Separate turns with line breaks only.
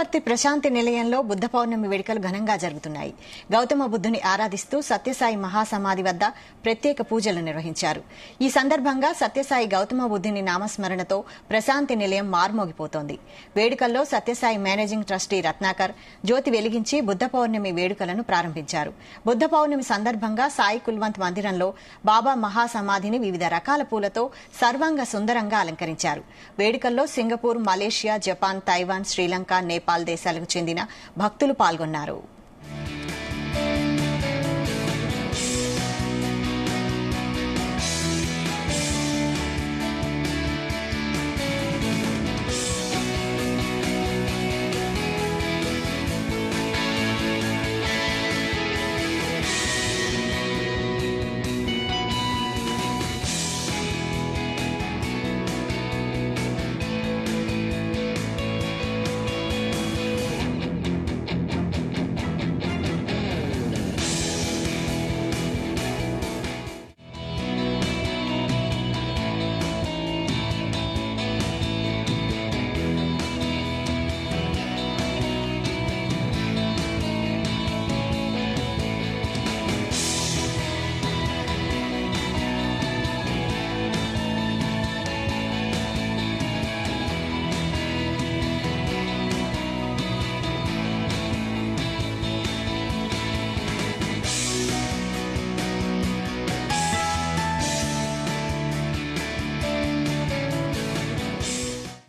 పుట్టపర్తి ప్రశాంతి నిలయంలో బుద్ధ పౌర్ణమి వేడుకలు ఘనంగా జరుగుతున్నాయి. గౌతమ బుద్ధుని ఆరాధిస్తూ సత్యసాయి మహాసమాధి వద్ద ప్రత్యేక పూజలు నిర్వహించారు. ఈ సందర్భంగా సత్యసాయి గౌతమ బుద్ధుని నామస్మరణతో ప్రశాంతి నిలయం మార్మోగిపోతోంది. వేడుకల్లో సత్యసాయి మేనేజింగ్ ట్రస్టీ రత్నాకర్ జ్యోతి వెలిగించి బుద్ధ పౌర్ణమి వేడుకలను ప్రారంభించారు. బుద్ధ పౌర్ణమి సందర్భంగా సాయి కుల్వంత్ మందిరంలో బాబా మహాసమాధిని వివిధ రకాల పూలతో సర్వాంగ సుందరంగా అలంకరించారు. వేడుకల్లో Singapore, Malaysia, Japan, Taiwan, Sri Lanka, Nepal దేశాలకు చెందిన భక్తులు పాల్గొన్నారు.